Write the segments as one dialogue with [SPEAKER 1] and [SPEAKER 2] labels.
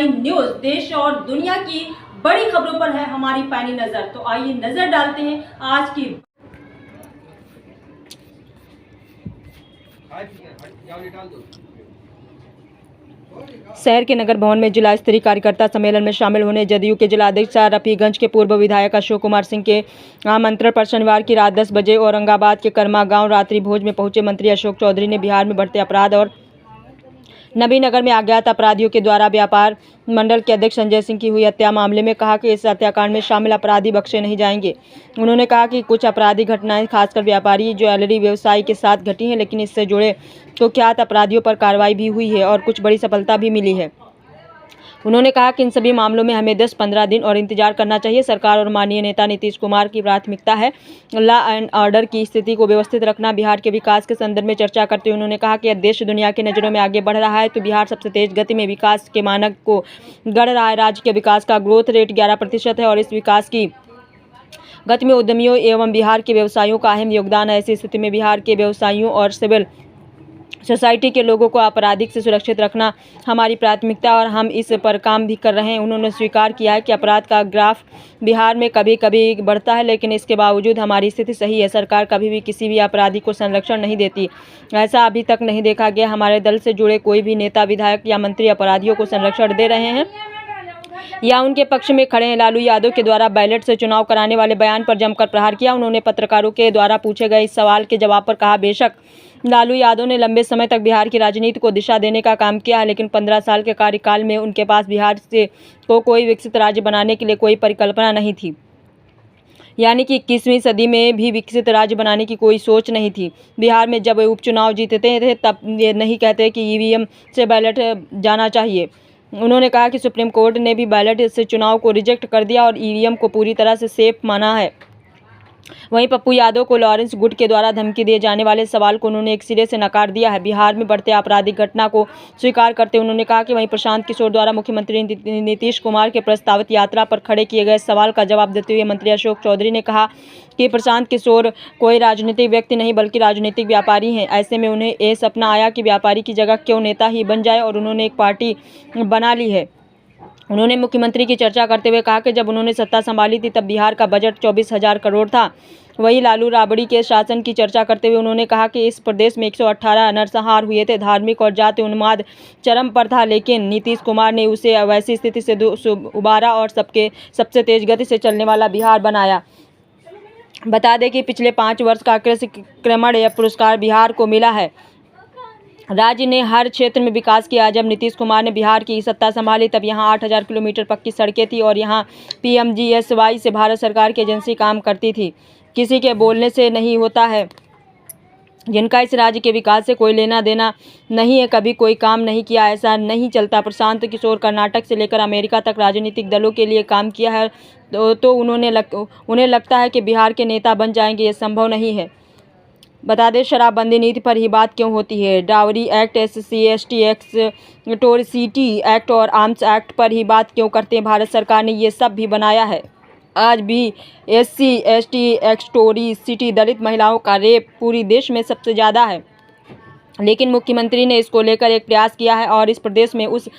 [SPEAKER 1] आई news, देश और दुनिया की बड़ी खबरों पर है हमारी पैनी नजर। तो आइए नजर डालते हैं आज की। शहर के नगर भवन में जिला स्तरीय कार्यकर्ता सम्मेलन में शामिल होने जदयू के जिला अध्यक्ष रफीगंज के पूर्व विधायक अशोक कुमार सिंह के आमंत्रण पर शनिवार की रात 10 बजे औरंगाबाद के कर्मा गांव रात्रि भोज में पहुंचे मंत्री अशोक चौधरी ने बिहार में बढ़ते अपराध और नबीनगर में अज्ञात अपराधियों के द्वारा व्यापार मंडल के अध्यक्ष संजय सिंह की हुई हत्या मामले में कहा कि इस हत्याकांड में शामिल अपराधी बख्शे नहीं जाएंगे। उन्होंने कहा कि कुछ आपराधिक घटनाएं खासकर व्यापारी ज्वेलरी व्यवसायी के साथ घटी हैं, लेकिन इससे जुड़े कुख्यात अपराधियों पर कार्रवाई भी हुई है और कुछ बड़ी सफलता भी मिली है। उन्होंने कहा कि इन सभी मामलों में हमें 10-15 दिन और इंतजार करना चाहिए। सरकार और माननीय नेता नीतीश कुमार की प्राथमिकता है लॉ एंड ऑर्डर की स्थिति को व्यवस्थित रखना। बिहार के विकास के संदर्भ में चर्चा करते हुए उन्होंने कहा कि देश दुनिया की नज़रों में आगे बढ़ रहा है तो बिहार सबसे तेज गति में विकास के मानक को गढ़ रहा है। राज्य के विकास का ग्रोथ रेट 11% है और इस विकास की गति में उद्यमियों एवं बिहार के व्यवसायियों का अहम योगदान है। ऐसी स्थिति में बिहार के व्यवसायियों और सिविल सोसाइटी के लोगों को आपराधिक से सुरक्षित रखना हमारी प्राथमिकता और हम इस पर काम भी कर रहे हैं। उन्होंने स्वीकार किया है कि अपराध का ग्राफ बिहार में कभी कभी बढ़ता है, लेकिन इसके बावजूद हमारी स्थिति सही है। सरकार कभी भी किसी भी अपराधी को संरक्षण नहीं देती, ऐसा अभी तक नहीं देखा गया। हमारे दल से जुड़े कोई भी नेता, विधायक या मंत्री अपराधियों को संरक्षण दे रहे हैं या उनके पक्ष में खड़े हैं। लालू यादव के द्वारा बैलेट से चुनाव कराने वाले बयान पर जमकर प्रहार किया। उन्होंने पत्रकारों के द्वारा पूछे गए इस सवाल के जवाब पर कहा, बेशक लालू यादव ने लंबे समय तक बिहार की राजनीति को दिशा देने का काम किया है, लेकिन 15 साल के कार्यकाल में उनके पास बिहार से को कोई विकसित राज्य बनाने के लिए कोई परिकल्पना नहीं थी। यानी कि 21वीं सदी में भी विकसित राज्य बनाने की कोई सोच नहीं थी। बिहार में जब उपचुनाव जीतते थे तब ये नहीं कहते कि ईवीएम से बैलेट जाना चाहिए। उन्होंने कहा कि सुप्रीम कोर्ट ने भी बैलेट से चुनाव को रिजेक्ट कर दिया और ईवीएम को पूरी तरह से सेफ माना है। वहीं पप्पू यादव को लॉरेंस गुड के द्वारा धमकी दिए जाने वाले सवाल को उन्होंने एक सिरे से नकार दिया है। बिहार में बढ़ते आपराधिक घटना को स्वीकार करते हुए उन्होंने कहा कि वहीं प्रशांत किशोर द्वारा मुख्यमंत्री नीतीश कुमार के प्रस्तावित यात्रा पर खड़े किए गए सवाल का जवाब देते हुए मंत्री अशोक चौधरी ने कहा कि प्रशांत किशोर कोई राजनीतिक व्यक्ति नहीं बल्कि राजनीतिक व्यापारी हैं। ऐसे में उन्हें ये सपना आया कि व्यापारी की जगह क्यों नेता ही बन जाए और उन्होंने एक पार्टी बना ली है। उन्होंने मुख्यमंत्री की चर्चा करते हुए कहा कि जब उन्होंने सत्ता संभाली थी तब बिहार का बजट 24,000 करोड़ था। वहीं लालू राबड़ी के शासन की चर्चा करते हुए उन्होंने कहा कि इस प्रदेश में 118 नरसंहार हुए थे। धार्मिक और जाति उन्माद चरम पर था, लेकिन नीतीश कुमार ने उसे वैसी स्थिति से उबारा और सबसे तेज गति से चलने वाला बिहार बनाया। बता दें कि पिछले 5 वर्ष का कृषि क्रमण पुरस्कार बिहार को मिला है। राज्य ने हर क्षेत्र में विकास किया। जब नीतीश कुमार ने बिहार की सत्ता संभाली तब यहाँ 8,000 किलोमीटर पक्की सड़कें थी और यहाँ PMGSY से भारत सरकार की एजेंसी काम करती थी। किसी के बोलने से नहीं होता है, जिनका इस राज्य के विकास से कोई लेना देना नहीं है, कभी कोई काम नहीं किया, ऐसा नहीं चलता। प्रशांत किशोर कर्नाटक से लेकर अमेरिका तक राजनीतिक दलों के लिए काम किया है तो उन्हें लगता है कि बिहार के नेता बन जाएंगे। ये संभव नहीं है। बता दें, शराबबंदी नीति पर ही बात क्यों होती है? Dowry act, SC/ST act, atrocity act और आर्म्स एक्ट पर ही बात क्यों करते हैं? भारत सरकार ने ये सब भी बनाया है। आज भी SC/ST एट्रोसिटी दलित महिलाओं का रेप पूरी देश में सबसे ज़्यादा है, लेकिन मुख्यमंत्री ने इसको लेकर एक प्रयास किया है और इस प्रदेश में उस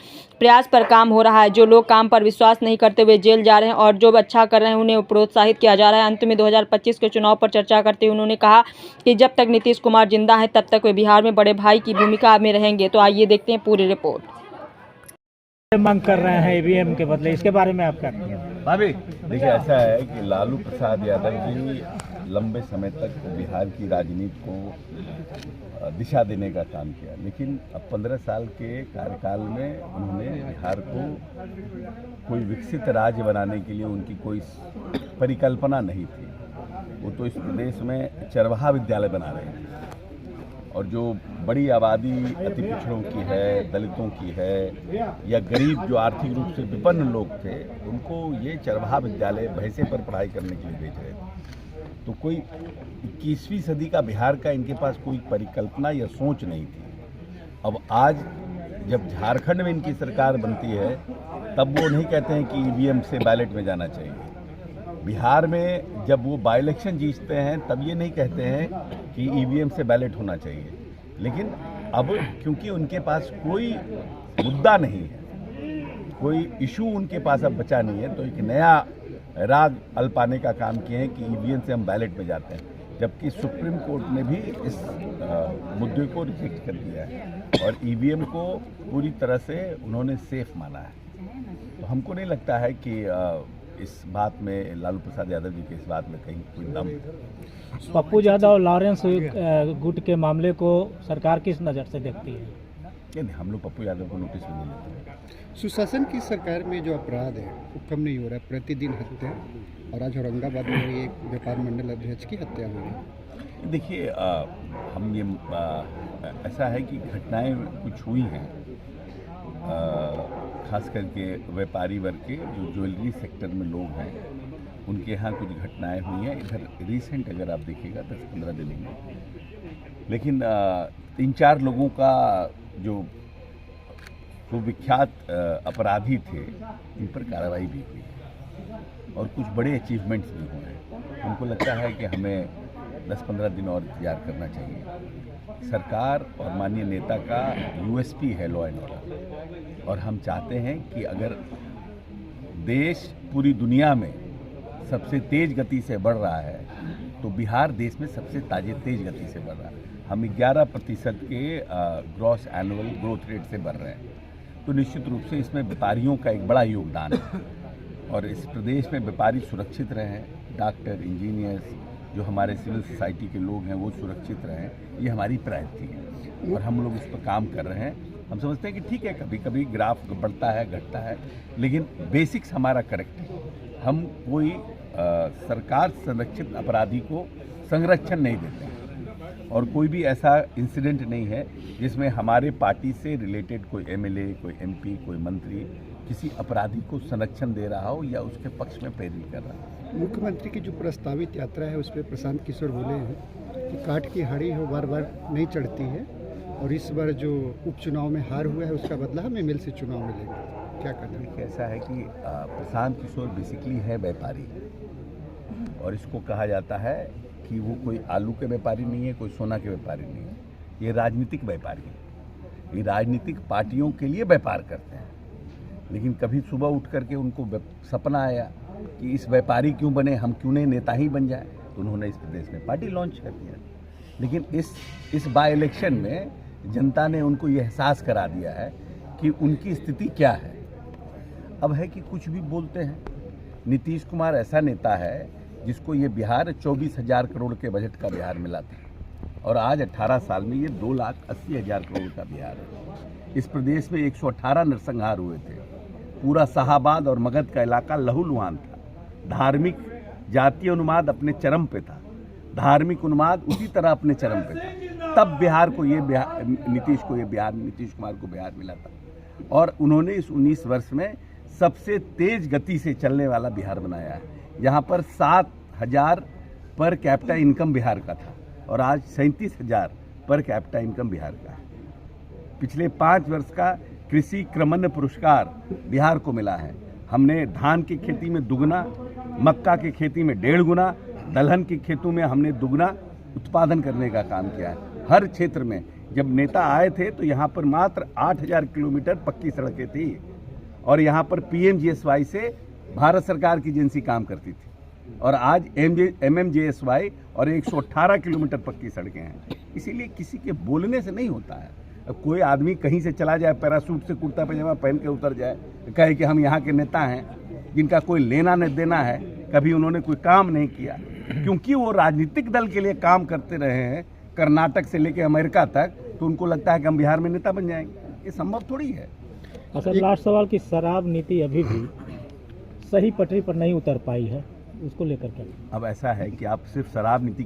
[SPEAKER 1] प्रयास पर काम हो रहा है। जो लोग काम पर विश्वास नहीं करते हुए जेल जा रहे हैं और जो अच्छा कर रहे हैं उन्हें प्रोत्साहित किया जा रहा है। अंत में 2025 के चुनाव पर चर्चा करते हुए उन्होंने कहा कि जब तक नीतीश कुमार जिंदा है तब तक वे बिहार में बड़े भाई की भूमिका में रहेंगे। तो आइए देखते हैं पूरी रिपोर्ट।
[SPEAKER 2] मांग कर रहे हैं ईवीएम के बदले, इसके बारे में आप क्या कहेंगे?
[SPEAKER 3] भाभी देखिए, ऐसा है कि लालू प्रसाद यादव जी लंबे समय तक बिहार की राजनीति को दिशा देने का काम किया, लेकिन अब 15 साल के कार्यकाल में उन्होंने बिहार को कोई विकसित राज्य बनाने के लिए उनकी कोई परिकल्पना नहीं थी। वो तो इस प्रदेश में चरवाहा विद्यालय बना रहे थे और जो बड़ी आबादी अति पिछड़ों की है, दलितों की है या गरीब जो आर्थिक रूप से विपन्न लोग थे, उनको ये चरवाहा विद्यालय भैंसे पर पढ़ाई करने के लिए भेज रहे थे। तो कोई 21वीं सदी का बिहार का इनके पास कोई परिकल्पना या सोच नहीं थी। अब आज जब झारखंड में इनकी सरकार बनती है तब वो नहीं कहते हैं कि ईवीएम से बैलेट में जाना चाहिए। बिहार में जब वो बाई इलेक्शन जीतते हैं तब ये नहीं कहते हैं कि ईवीएम से बैलेट होना चाहिए। लेकिन अब क्योंकि उनके पास कोई मुद्दा नहीं है, कोई इशू उनके पास अब बचा नहीं है, तो एक नया राग अल्पाने का काम किए हैं कि ईवीएम से हम बैलेट में जाते हैं, जबकि सुप्रीम कोर्ट ने भी इस मुद्दे को रिजेक्ट कर दिया है और ईवीएम को पूरी तरह से उन्होंने सेफ माना है। तो हमको नहीं लगता है कि इस बात में लालू प्रसाद यादव जी के इस बात में कहीं कोई दम है।
[SPEAKER 2] पप्पू यादव और लॉरेंस गुट के मामले को सरकार किस नज़र से देखती है?
[SPEAKER 3] नहीं, हम लोग पप्पू यादव को नोटिस भी नहीं लेते हैं।
[SPEAKER 4] सुशासन की सरकार में जो अपराध है वो कम नहीं हो रहा है, प्रतिदिन हत्या, और आज औरंगाबाद में एक व्यापार मंडल अध्यक्ष की हत्या हुई है।
[SPEAKER 3] देखिए, हम ये ऐसा है कि घटनाएं कुछ हुई हैं, खास करके व्यापारी वर्ग के जो ज्वेलरी सेक्टर में लोग हैं उनके यहाँ कुछ घटनाएं हुई हैं। इधर रिसेंट अगर आप देखिएगा 10-15 दिन में, लेकिन 3-4 लोगों का जो विख्यात अपराधी थे इन पर कार्रवाई भी हुई है और कुछ बड़े अचीवमेंट्स भी हुए हैं। हमको लगता है कि हमें 10-15 दिन और इंतजार करना चाहिए। सरकार और माननीय नेता का यूएसपी है लॉ एंड ऑर्डर, और हम चाहते हैं कि अगर देश पूरी दुनिया में सबसे तेज गति से बढ़ रहा है तो बिहार देश में सबसे तेज गति से बढ़ रहा है। हम 11% के ग्रॉस एनुअल ग्रोथ रेट से बढ़ रहे हैं, तो निश्चित रूप से इसमें व्यापारियों का एक बड़ा योगदान है और इस प्रदेश में व्यापारी सुरक्षित रहें, डॉक्टर, इंजीनियर्स, जो हमारे सिविल सोसाइटी के लोग हैं वो सुरक्षित रहें, ये हमारी प्रायोरिटी है और हम लोग इस पर काम कर रहे हैं। हम समझते हैं कि ठीक है, कभी कभी ग्राफ बढ़ता है, घटता है, लेकिन बेसिक्स हमारा करेक्ट है। हम कोई सरकार संरक्षित अपराधी को संरक्षण नहीं देते हैं और कोई भी ऐसा इंसिडेंट नहीं है जिसमें हमारे पार्टी से रिलेटेड कोई एमएलए, कोई एमपी, कोई मंत्री किसी अपराधी को संरक्षण दे रहा हो या उसके पक्ष में प्रेरित कर रहा हो।
[SPEAKER 4] मुख्यमंत्री की जो प्रस्तावित यात्रा है उस पर प्रशांत किशोर बोले हैं कि काट की हाड़ी हो बार बार नहीं चढ़ती है और इस बार जो उपचुनाव में हार हुआ है उसका बदला हमें मिल से चुनाव मिलेगा। क्या कहना है?
[SPEAKER 3] ऐसा है कि प्रशांत किशोर बेसिकली है व्यापारी और इसको कहा जाता है कि वो कोई आलू के व्यापारी नहीं है, कोई सोना के व्यापारी नहीं है, ये राजनीतिक व्यापारी है। ये राजनीतिक पार्टियों के लिए व्यापार करते हैं, लेकिन कभी सुबह उठ करके उनको सपना आया कि इस व्यापारी क्यों बने, हम क्यों नहीं नेता ही बन जाए, तो उन्होंने इस प्रदेश में पार्टी लॉन्च कर दिया। लेकिन इस बाई इलेक्शन में जनता ने उनको ये एहसास करा दिया है कि उनकी स्थिति क्या है। अब है कि कुछ भी बोलते हैं। नीतीश कुमार ऐसा नेता है जिसको ये बिहार 24,000 करोड़ के बजट का बिहार मिला था और आज 18 साल में ये 2,80,000 करोड़ का बिहार है। इस प्रदेश में 118 नरसंहार हुए थे, पूरा शाहाबाद और मगध का इलाका लहूलुहान था। धार्मिक जातीय उन्माद अपने चरम पे था, धार्मिक उन्माद उसी तरह अपने चरम पे था। तब बिहार को नीतीश कुमार को बिहार मिला था और उन्होंने इस 19 वर्ष में सबसे तेज गति से चलने वाला बिहार बनाया है। यहाँ पर 7,000 पर कैपिटा इनकम बिहार का था और आज 37,000 पर कैपिटा इनकम बिहार का है। पिछले 5 वर्ष का कृषि क्रमण्य पुरस्कार बिहार को मिला है। हमने धान की खेती में दुगना, मक्का की खेती में 1.5 गुना, दलहन की खेतों में हमने दुगना उत्पादन करने का काम किया है। हर क्षेत्र में जब नेता आए थे तो यहाँ पर मात्र 8,000 किलोमीटर पक्की सड़कें थी और यहाँ पर PMGSY से भारत सरकार की एजेंसी काम करती थी और आज MMGSY और 118 किलोमीटर पक्की सड़कें हैं। इसीलिए किसी के बोलने से नहीं होता है। अब कोई आदमी कहीं से चला जाए, पैरासूट से कुर्ता पैजामा पहन के उतर जाए, कहे कि हम यहाँ के नेता हैं, जिनका कोई लेना न देना है, कभी उन्होंने कोई काम नहीं किया, क्योंकि वो राजनीतिक दल के लिए काम करते रहे हैं कर्नाटक से लेकर अमेरिका तक, तो उनको लगता है कि हम बिहार में नेता बन जाएंगे। ये संभव थोड़ी है।
[SPEAKER 2] अच्छा, लास्ट सवाल की शराब नीति अभी भी सही पटरी पर नहीं उतर पाई है, उसको लेकर क्या?
[SPEAKER 3] अब ऐसा है कि आप सिर्फ शराब नीति